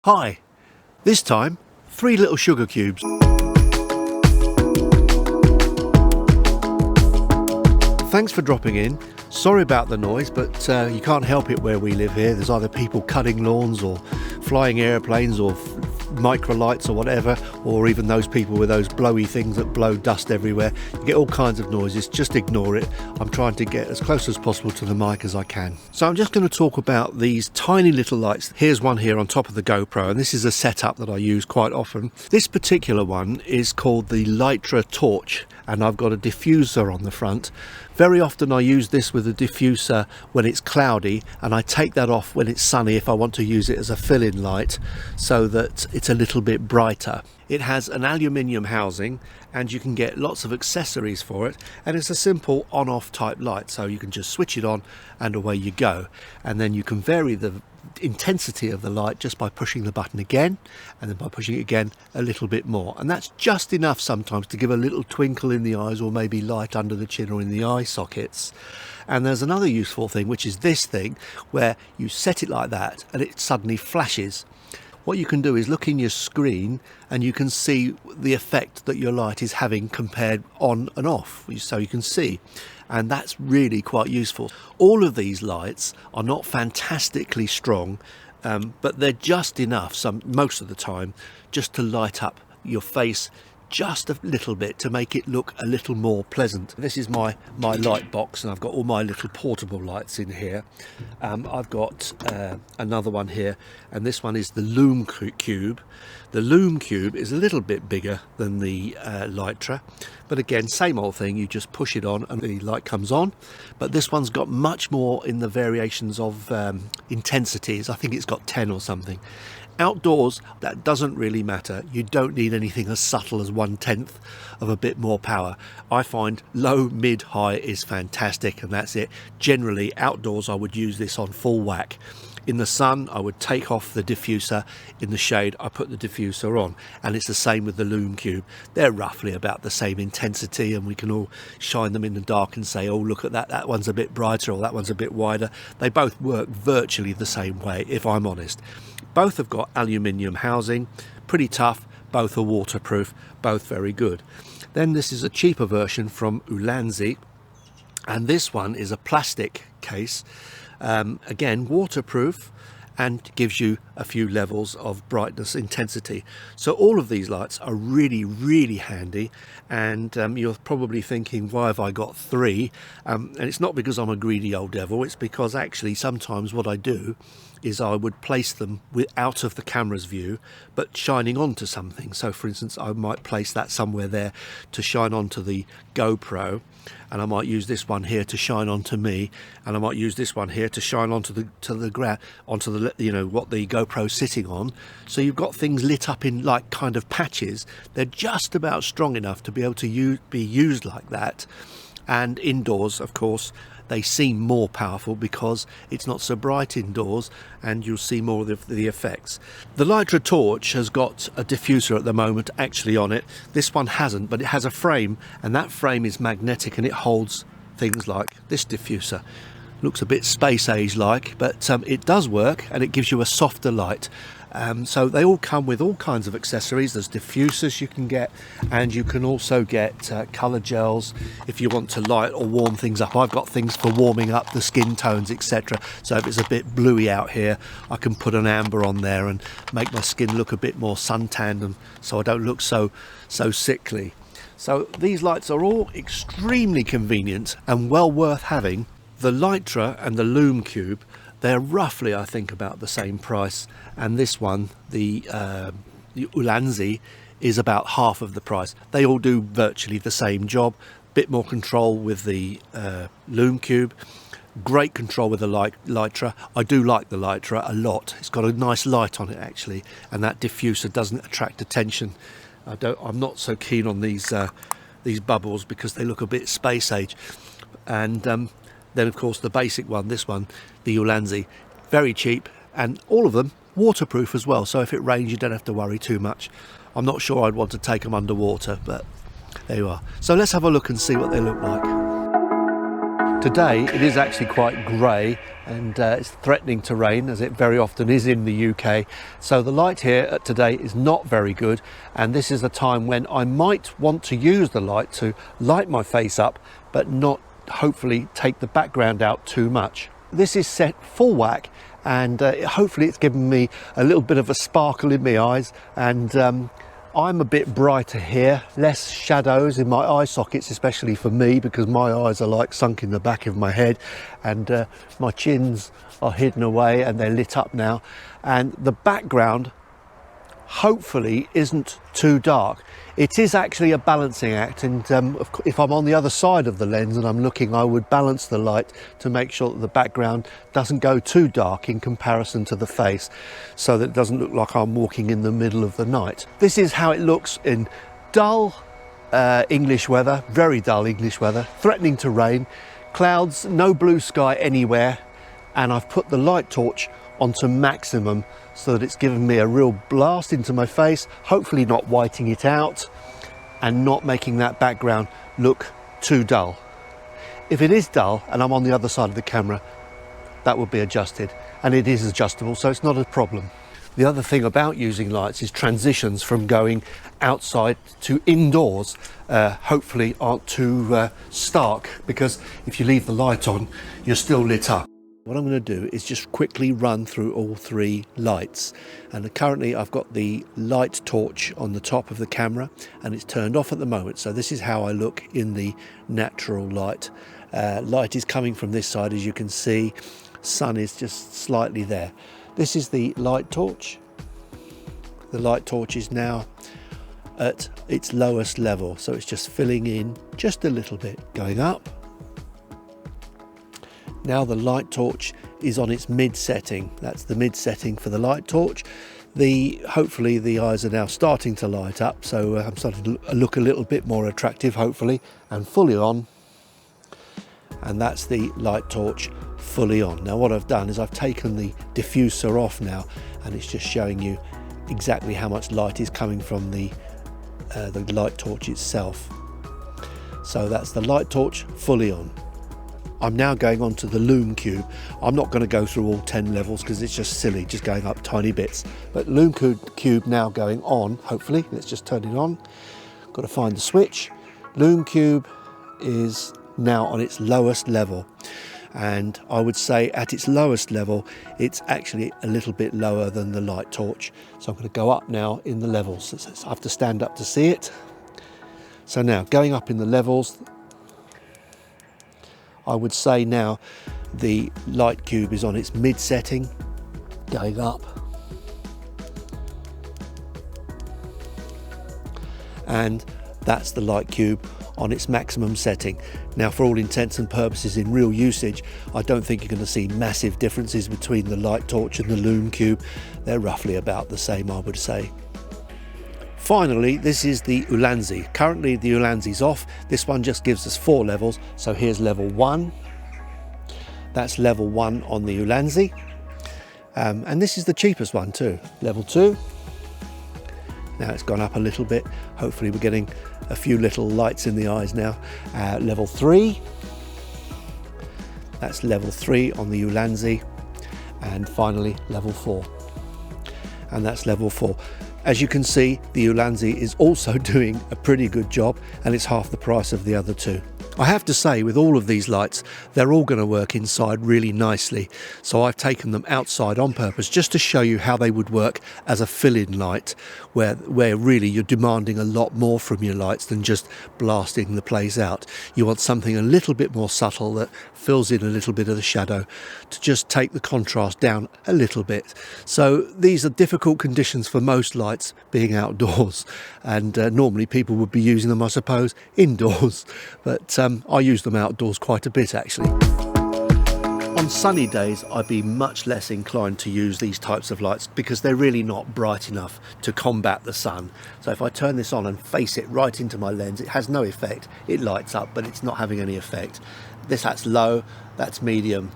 Hi, this time 3 little sugar cubes. Thanks for dropping in. Sorry about the noise, but you can't help it where we live here. There's either people cutting lawns or flying airplanes or microlights or whatever, or even those people with those blowy things that blow dust everywhere. You get all kinds of noises. Just ignore it. I'm trying to get as close as possible to the mic as I can. So I'm just going to talk about these tiny little lights. Here's one here on top of the GoPro, and this is a setup that I use quite often. This particular one is called the Litra torch, and I've got a diffuser on the front. Very often I use this with a diffuser when it's cloudy, and I take that off when it's sunny if I want to use it as a fill-in light so that it's a little bit brighter. It has an aluminium housing and you can get lots of accessories for it, and it's a simple on-off type light, so you can just switch it on and away you go. And then you can vary the intensity of the light just by pushing the button again, and then by pushing it again a little bit more, and that's just enough sometimes to give a little twinkle in the eyes, or maybe light under the chin or in the eye sockets. And there's another useful thing, which is this thing where you set it like that and it suddenly flashes. What you can do is look in your screen and you can see the effect that your light is having compared on and off, so you can see, and that's really quite useful. All of these lights are not fantastically strong, but they're just enough most of the time just to light up your face just a little bit, to make it look a little more pleasant. This is my light box, and I've got all my little portable lights in here. I've got another one here, and this one is the Lume cube. The Lume cube is a little bit bigger than the Litra, but again, same old thing, you just push it on and the light comes on. But this one's got much more in the variations of intensities. I think it's got 10 or something. Outdoors, that doesn't really matter. You don't need anything as subtle as 1/10 of a bit more power. I find low, mid, high is fantastic, and that's it. Generally, outdoors I would use this on full whack. In the sun, I would take off the diffuser. In the shade, I put the diffuser on. And it's the same with the Lume cube. They're roughly about the same intensity, and we can all shine them in the dark and say, oh, look at that, that one's a bit brighter, or that one's a bit wider. They both work virtually the same way, if I'm honest. Both have got aluminium housing, pretty tough, both are waterproof, both very good. Then this is a cheaper version from Ulanzi, and this one is a plastic case, again waterproof, and gives you a few levels of brightness intensity. So all of these lights are really, really handy, and you're probably thinking, why have I got 3? And it's not because I'm a greedy old devil, it's because actually sometimes what I do is I would place them out of the camera's view but shining onto something. So for instance, I might place that somewhere there to shine onto the GoPro, and I might use this one here to shine onto me, and I might use this one here to shine onto the ground, onto the, you know, what the GoPro's sitting on. So you've got things lit up in like kind of patches. They're just about strong enough to be able to be used like that. And indoors, of course, they seem more powerful because it's not so bright indoors, and you'll see more of the effects. The Litra torch has got a diffuser at the moment actually on it. This one hasn't, but it has a frame, and that frame is magnetic, and it holds things like this diffuser. Looks a bit space age like, but it does work, and it gives you a softer light. So they all come with all kinds of accessories. There's diffusers you can get, and you can also get colour gels if you want to light or warm things up. I've got things for warming up the skin tones, etc. So if it's a bit bluey out here, I can put an amber on there and make my skin look a bit more suntanned, and so I don't look so sickly. So these lights are all extremely convenient and well worth having. The Litra and the Lume cube, they're roughly, I think, about the same price, and this one, the Ulanzi, is about half of the price. They all do virtually the same job. Bit more control with the Lume cube, great control with the Litra. I do like the Litra a lot. It's got a nice light on it actually, and that diffuser doesn't attract attention. I'm not so keen on these bubbles because they look a bit space age. And then of course the basic one, this one, the Ulanzi, very cheap, and all of them waterproof as well, so if it rains you don't have to worry too much. I'm not sure I'd want to take them underwater, but there you are. So let's have a look and see what they look like. To Today it is actually quite grey and it's threatening to rain, as it very often is in the UK. So the light here today is not very good, and this is a time when I might want to use the light to light my face up, but not hopefully take the background out too much. This is set full whack, and hopefully it's given me a little bit of a sparkle in my eyes, and I'm a bit brighter here, less shadows in my eye sockets, especially for me, because my eyes are like sunk in the back of my head, and my chins are hidden away and they're lit up now, and the background hopefully isn't too dark. It is actually a balancing act, and if I'm on the other side of the lens and I'm looking, I would balance the light to make sure that the background doesn't go too dark in comparison to the face, so that it doesn't look like I'm walking in the middle of the night. This is how it looks in dull English weather, very dull English weather, threatening to rain, clouds, no blue sky anywhere, and I've put the light torch onto maximum so that it's given me a real blast into my face, hopefully not whiting it out and not making that background look too dull. If it is dull and I'm on the other side of the camera, that will be adjusted, and it is adjustable, so it's not a problem. The other thing about using lights is transitions from going outside to indoors hopefully aren't too stark, because if you leave the light on, you're still lit up. What I'm going to do is just quickly run through all three lights, and currently I've got the light torch on the top of the camera and it's turned off at the moment, so this is how I look in the natural light. Light is coming from this side, as you can see, sun is just slightly there. This is the light torch. The light torch is now at its lowest level, so it's just filling in just a little bit, going up. Now the light torch is on its mid setting. That's the mid setting for the light torch. Hopefully the eyes are now starting to light up, so I'm starting to look a little bit more attractive, hopefully, and fully on. And that's the light torch fully on. Now what I've done is I've taken the diffuser off now, and it's just showing you exactly how much light is coming from the light torch itself. So that's the light torch fully on. I'm now going on to the Lume cube. I'm not going to go through all 10 levels because it's just silly, just going up tiny bits. But Lume cube now going on, hopefully. Let's just turn it on. Got to find the switch. Lume cube is now on its lowest level. And I would say at its lowest level, it's actually a little bit lower than the light torch. So I'm going to go up now in the levels. I have to stand up to see it. So now going up in the levels, I would say now the light cube is on its mid setting, going up, and that's the light cube on its maximum setting. Now for all intents and purposes in real usage, I don't think you're going to see massive differences between the light torch and the Lume cube. They're roughly about the same, I would say. Finally, this is the Ulanzi. Currently the Ulanzi's off. This one just gives us 4 levels. So here's level 1. That's level 1 on the Ulanzi. And this is the cheapest one too. Level 2. Now it's gone up a little bit. Hopefully we're getting a few little lights in the eyes now. Level 3. That's level 3 on the Ulanzi. And finally level 4. And that's level 4. As you can see, the Ulanzi is also doing a pretty good job, and it's half the price of the other two. I have to say, with all of these lights, they're all going to work inside really nicely. So I've taken them outside on purpose just to show you how they would work as a fill-in light, where really you're demanding a lot more from your lights than just blasting the place out. You want something a little bit more subtle that fills in a little bit of the shadow to just take the contrast down a little bit. So these are difficult conditions for most lights, being outdoors, and normally people would be using them, I suppose, indoors, but I use them outdoors quite a bit actually. On sunny days I'd be much less inclined to use these types of lights because they're really not bright enough to combat the sun. So if I turn this on and face it right into my lens, it has no effect. It lights up, but it's not having any effect. That's low, that's medium,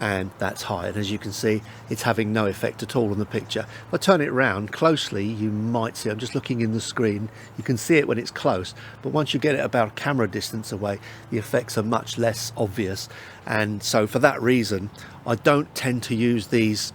and that's high, and as you can see it's having no effect at all on the picture. If I turn it around closely, you might see, I'm just looking in the screen, you can see it when it's close, but once you get it about a camera distance away, the effects are much less obvious. And so for that reason I don't tend to use these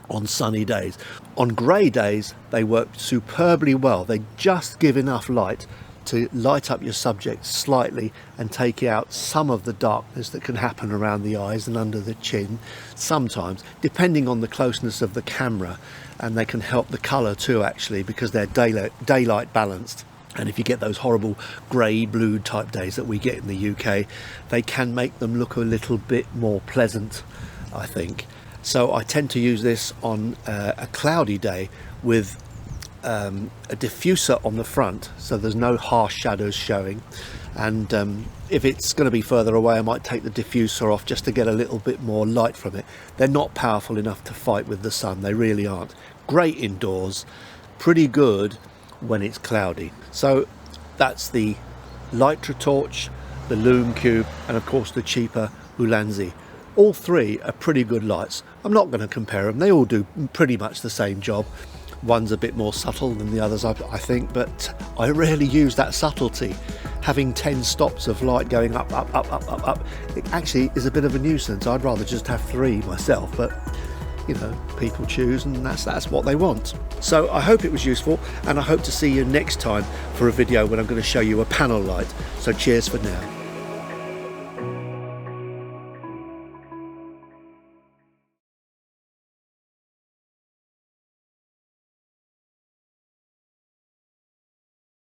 on sunny days. On grey days they work superbly well. They just give enough light to light up your subject slightly and take out some of the darkness that can happen around the eyes and under the chin sometimes, depending on the closeness of the camera, and they can help the colour too actually, because they're daylight balanced. And if you get those horrible grey blue type days that we get in the UK, they can make them look a little bit more pleasant, I think. So I tend to use this on a cloudy day with a diffuser on the front, so there's no harsh shadows showing. And if it's going to be further away, I might take the diffuser off just to get a little bit more light from it. They're not powerful enough to fight with the sun, they really aren't. Great indoors, pretty good when it's cloudy. So that's the Litra torch, the Lume cube, and of course the cheaper Ulanzi. All three are pretty good lights. I'm not going to compare them, they all do pretty much the same job. One's a bit more subtle than the others, I think, but I rarely use that subtlety. Having 10 stops of light going up, up, up, up, up, up, it actually is a bit of a nuisance. I'd rather just have 3 myself, but you know, people choose, and that's what they want. So I hope it was useful, and I hope to see you next time for a video when I'm going to show you a panel light. So cheers for now.